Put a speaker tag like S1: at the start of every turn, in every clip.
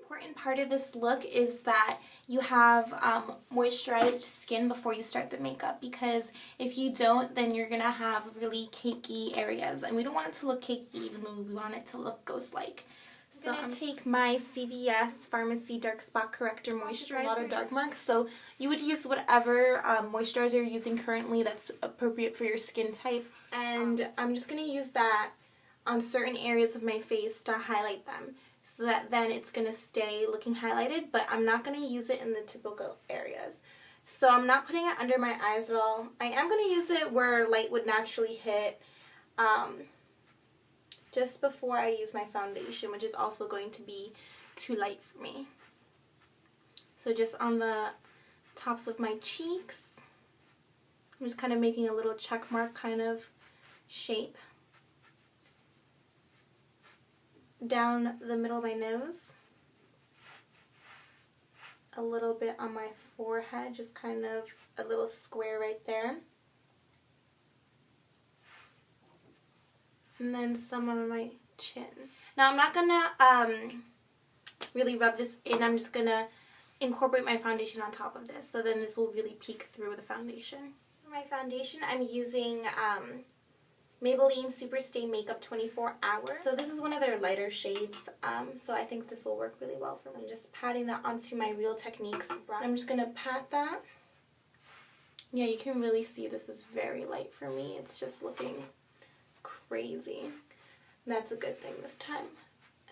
S1: Important part of this look is that you have moisturized skin before you start the makeup, because if you don't, then you're gonna have really cakey areas, and we don't want it to look cakey, even though we want it to look ghost-like. So I'm gonna take my CVS Pharmacy Dark Spot Corrector Moisturizer, a lot of dark marks. So you would use whatever moisturizer you're using currently that's appropriate for your skin type, and I'm just gonna use that on certain areas of my face to highlight them, so that then it's going to stay looking highlighted, but I'm not going to use it in the typical areas. So I'm not putting it under my eyes at all. I am going to use it where light would naturally hit just before I use my foundation, which is also going to be too light for me. So just on the tops of my cheeks, I'm just kind of making a little check mark kind of shape. Down the middle of my nose, a little bit on my forehead, just kind of a little square right there, and then some on my chin. Now I'm not gonna really rub this in, I'm just gonna incorporate my foundation on top of this, so then this will really peek through the foundation. For my foundation, I'm using Maybelline Super Stay Makeup 24 Hour. So this is one of their lighter shades, so I think this will work really well for me. I'm just patting that onto my Real Techniques brush. I'm just going to pat that. Yeah, you can really see this is very light for me. It's just looking crazy. And that's a good thing this time.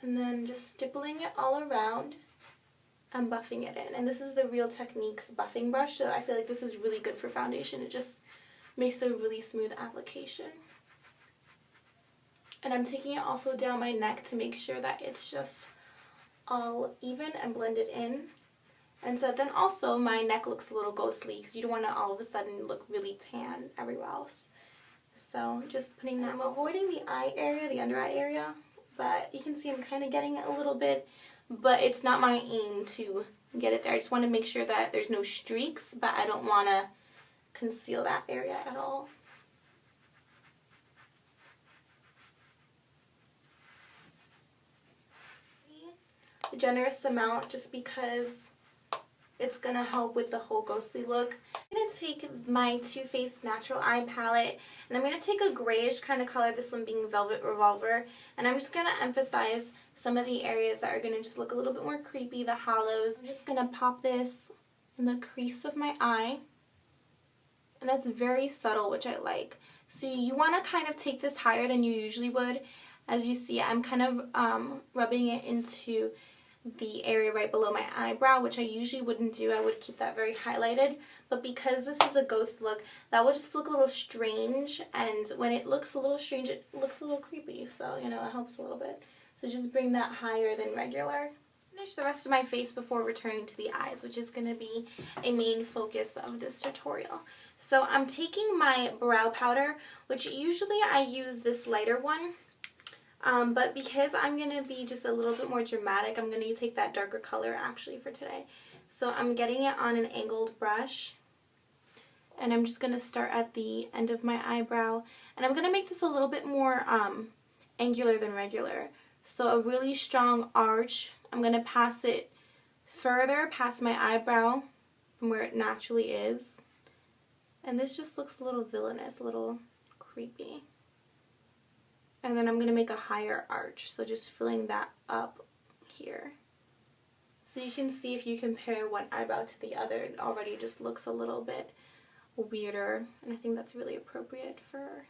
S1: And then just stippling it all around and buffing it in. And this is the Real Techniques buffing brush, so I feel like this is really good for foundation. It just makes a really smooth application. And I'm taking it also down my neck to make sure that it's just all even and blended in. And so then also my neck looks a little ghostly, because you don't want to all of a sudden look really tan everywhere else. So just putting that. I'm avoiding the eye area, the under eye area, but you can see I'm kind of getting it a little bit, but it's not my aim to get it there. I just want to make sure that there's no streaks, but I don't want to conceal that area at all. A generous amount, just because it's going to help with the whole ghostly look. I'm going to take my Too Faced Natural Eye Palette, and I'm going to take a grayish kind of color, this one being Velvet Revolver, and I'm just going to emphasize some of the areas that are going to just look a little bit more creepy, the hollows. I'm just going to pop this in the crease of my eye, and that's very subtle, which I like. So you want to kind of take this higher than you usually would. As you see, I'm kind of rubbing it into the area right below my eyebrow, which I usually wouldn't do. I would keep that very highlighted, but because this is a ghost look, that will just look a little strange, and when it looks a little strange, it looks a little creepy, so you know, it helps a little bit. So just bring that higher than regular. Finish the rest of my face before returning to the eyes, which is going to be a main focus of this tutorial. So I'm taking my brow powder, which usually I use this lighter one, but because I'm going to be just a little bit more dramatic, I'm going to take that darker color actually for today. So I'm getting it on an angled brush, and I'm just going to start at the end of my eyebrow, and I'm going to make this a little bit more angular than regular. So a really strong arch. I'm going to pass it further past my eyebrow from where it naturally is, and this just looks a little villainous, a little creepy. And then I'm going to make a higher arch, so just filling that up here. So you can see if you compare one eyebrow to the other, it already just looks a little bit weirder, and I think that's really appropriate for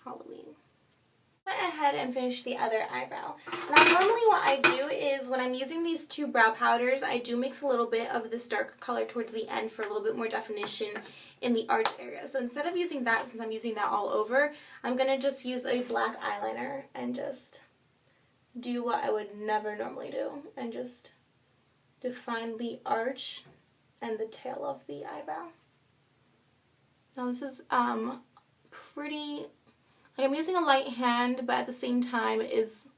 S1: Halloween. Went ahead and finished the other eyebrow. Now normally what I do is when I'm using these two brow powders, I do mix a little bit of this darker color towards the end for a little bit more definition in the arch area. So instead of using that, since I'm using that all over, I'm going to just use a black eyeliner and just do what I would never normally do and just define the arch and the tail of the eyebrow. Now this is pretty, like, I'm using a light hand, but at the same time is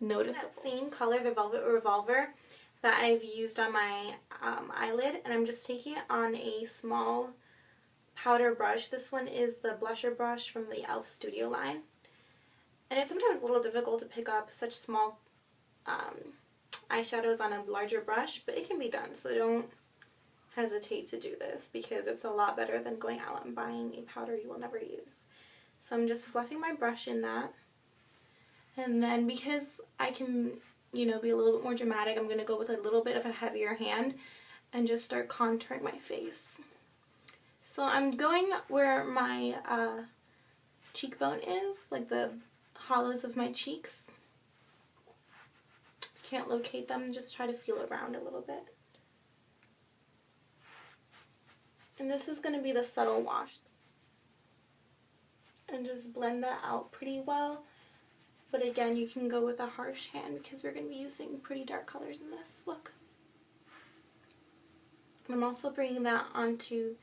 S1: noticeable. That same color, the Velvet Revolver, that I've used on my eyelid, and I'm just taking it on a small powder brush. This one is the blusher brush from the e.l.f. Studio line, and it's sometimes a little difficult to pick up such small eyeshadows on a larger brush, but it can be done, so don't hesitate to do this because it's a lot better than going out and buying a powder you will never use. So I'm just fluffing my brush in that. And then because I can, you know, be a little bit more dramatic, I'm going to go with a little bit of a heavier hand and just start contouring my face. So I'm going where my cheekbone is, like the hollows of my cheeks. Can't locate them, just try to feel around a little bit. And this is going to be the subtle wash. And just blend that out pretty well. But again, you can go with a harsh hand because we're going to be using pretty dark colors in this look. And I'm also bringing that onto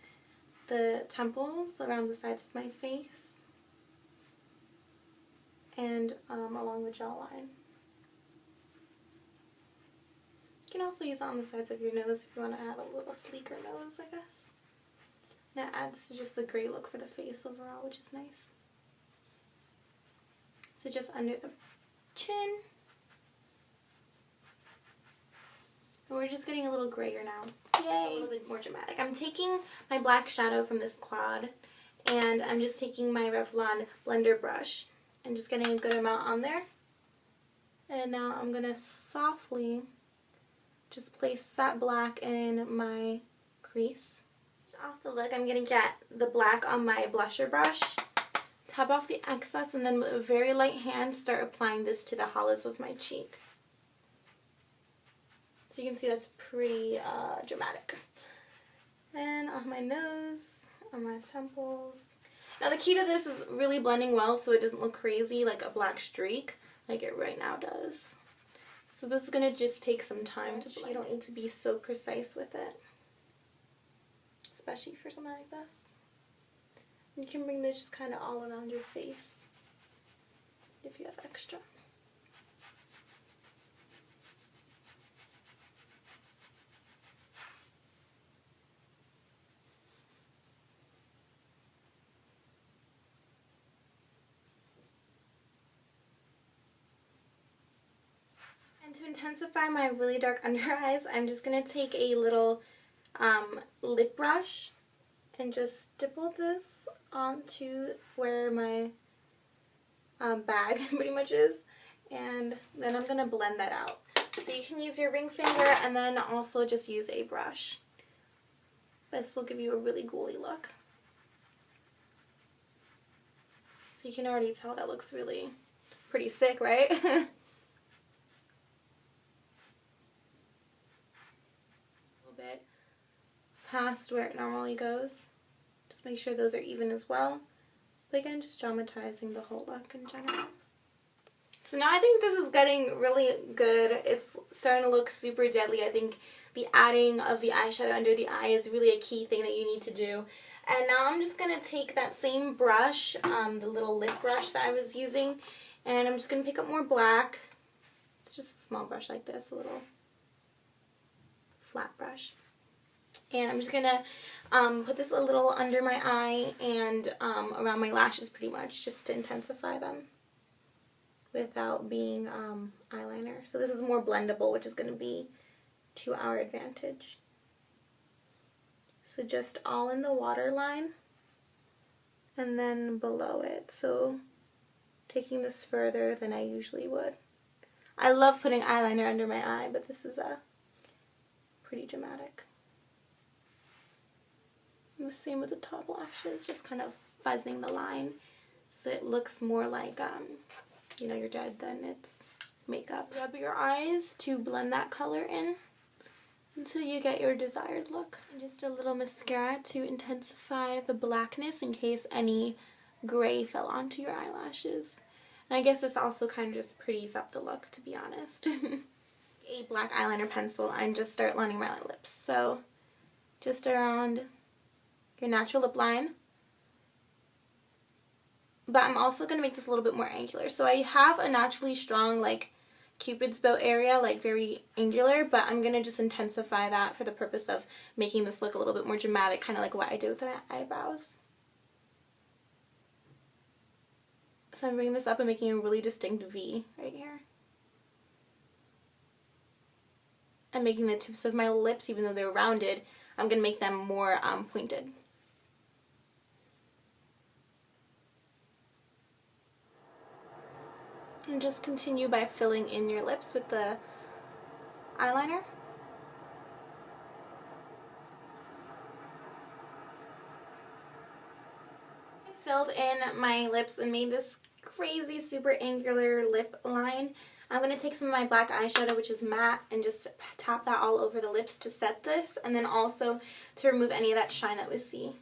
S1: the temples around the sides of my face and along the jawline. You can also use it on the sides of your nose if you want to add a little sleeker nose, I guess. And it adds to just the gray look for the face overall, which is nice. So just under the chin. And we're just getting a little grayer now. Yay! A little bit more dramatic. I'm taking my black shadow from this quad, and I'm just taking my Revlon blender brush and just getting a good amount on there. And now I'm going to softly just place that black in my crease. Off the look, I'm going to get the black on my blusher brush, tap off the excess, and then with a very light hand start applying this to the hollows of my cheek. So you can see that's pretty dramatic. And on my nose, on my temples. Now the key to this is really blending well so it doesn't look crazy like a black streak like it right now does. So this is going to just take some time to blend. You don't need to be so precise with it, especially for something like this. You can bring this just kind of all around your face if you have extra. And to intensify my really dark under eyes, I'm just going to take a little lip brush and just stipple this onto where my bag pretty much is, and then I'm going to blend that out. So you can use your ring finger and then also just use a brush. This will give you a really ghouly look. So you can already tell that looks really pretty sick, right? Bit past where it normally goes. Just make sure those are even as well. But again, just dramatizing the whole look in general. So now I think this is getting really good. It's starting to look super deadly. I think the adding of the eyeshadow under the eye is really a key thing that you need to do. And now I'm just going to take that same brush, the little lip brush that I was using, and I'm just going to pick up more black. It's just a small brush like this, a little flat brush. And I'm just going to put this a little under my eye and around my lashes pretty much, just to intensify them without being eyeliner. So this is more blendable, which is going to be to our advantage. So just all in the waterline and then below it. So taking this further than I usually would. I love putting eyeliner under my eye, but this is pretty dramatic. And the same with the top lashes, just kind of fuzzing the line so it looks more like, you know, you're dead than it's makeup. Rub your eyes to blend that color in until you get your desired look. And just a little mascara to intensify the blackness in case any gray fell onto your eyelashes. And I guess this also kind of just pretties up the look, to be honest. A black eyeliner pencil and just start lining my lips. So just around your natural lip line. But I'm also going to make this a little bit more angular. So I have a naturally strong, like, Cupid's bow area, like very angular, but I'm going to just intensify that for the purpose of making this look a little bit more dramatic, kind of like what I did with my eyebrows. So I'm bringing this up and making a really distinct V right here. I'm making the tips of my lips, even though they're rounded, I'm going to make them more pointed. And just continue by filling in your lips with the eyeliner. I filled in my lips and made this crazy super angular lip line. I'm going to take some of my black eyeshadow, which is matte, and just tap that all over the lips to set this, and then also to remove any of that shine that we see.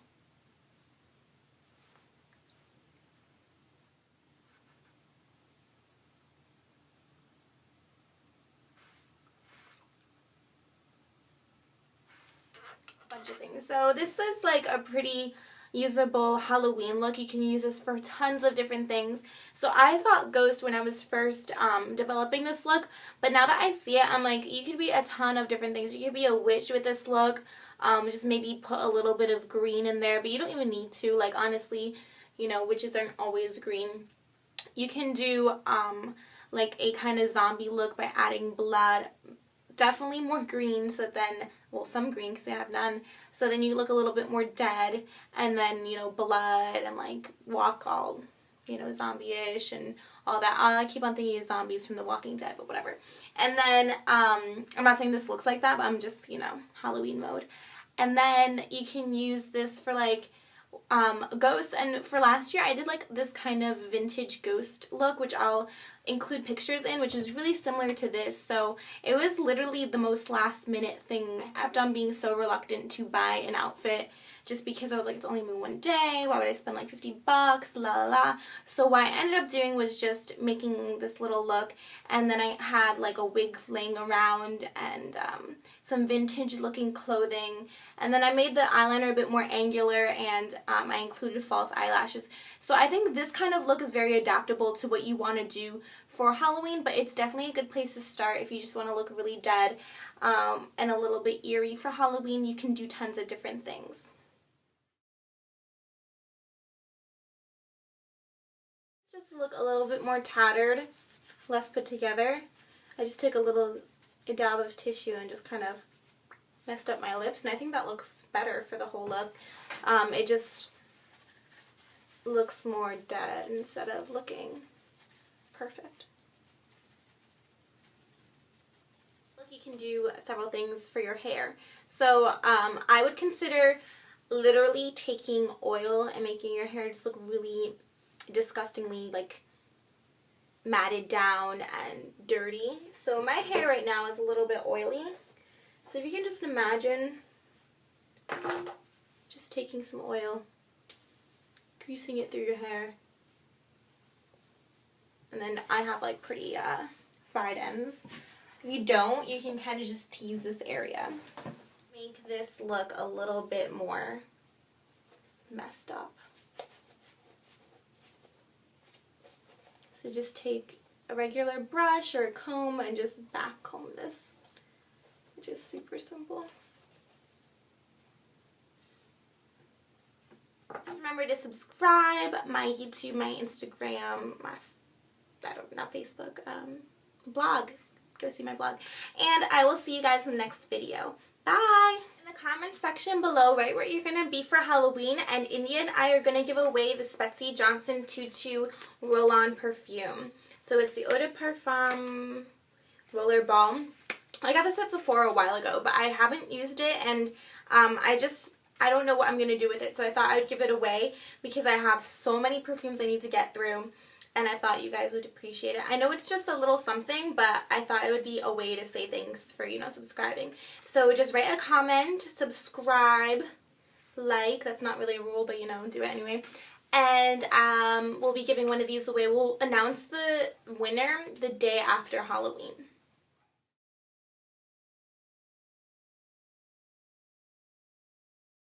S1: Bunch of things. So this is like a pretty usable Halloween look. You can use this for tons of different things. So I thought ghost when I was first developing this look, but now that I see it, I'm like, you could be a ton of different things. You could be a witch with this look, just maybe put a little bit of green in there, but you don't even need to. Like, honestly, you know, witches aren't always green. You can do like a kind of zombie look by adding blood. Definitely more green, so then, well, some green because I have none, so then you look a little bit more dead, and then, you know, blood, and like walk all, you know, zombie-ish and all that. I keep on thinking of zombies from The Walking Dead, but whatever. And then, I'm not saying this looks like that, but I'm just, you know, Halloween mode. And then you can use this for like ghosts, and for last year I did like this kind of vintage ghost look, which I'll include pictures in, which is really similar to this. So it was literally the most last minute thing. I kept on being so reluctant to buy an outfit just because I was like, it's only me one day, why would I spend like 50 bucks, la la la. So what I ended up doing was just making this little look, and then I had like a wig laying around and some vintage looking clothing, and then I made the eyeliner a bit more angular, and I included false eyelashes. So I think this kind of look is very adaptable to what you want to do for Halloween, but it's definitely a good place to start if you just want to look really dead and a little bit eerie for Halloween. You can do tons of different things. Just look a little bit more tattered, less put together. I just took a little dab of tissue and just kind of messed up my lips, and I think that looks better for the whole look. It just looks more dead instead of looking perfect. Look, you can do several things for your hair. So I would consider literally taking oil and making your hair just look really disgustingly like matted down and dirty. So my hair right now is a little bit oily. So if you can just imagine just taking some oil, greasing it through your hair. And then I have like pretty fried ends. If you don't, you can kind of just tease this area. Make this look a little bit more messed up. So just take a regular brush or a comb and just back comb this, which is super simple. Just remember to subscribe, my YouTube, my Instagram, my, not Facebook, blog. Go see my blog. And I will see you guys in the next video. Bye! In the comment section below, right where you're going to be for Halloween, and India and I are going to give away the Betsy Johnson Tutu Roll-On Perfume. So it's the Eau de Parfum Roller Balm. I got this at Sephora a while ago, but I haven't used it, and I don't know what I'm going to do with it, so I thought I would give it away because I have so many perfumes I need to get through, and I thought you guys would appreciate it. I know it's just a little something, but I thought it would be a way to say thanks for, you know, subscribing. So just write a comment, subscribe, like, that's not really a rule, but, you know, do it anyway. And we'll be giving one of these away. We'll announce the winner the day after Halloween.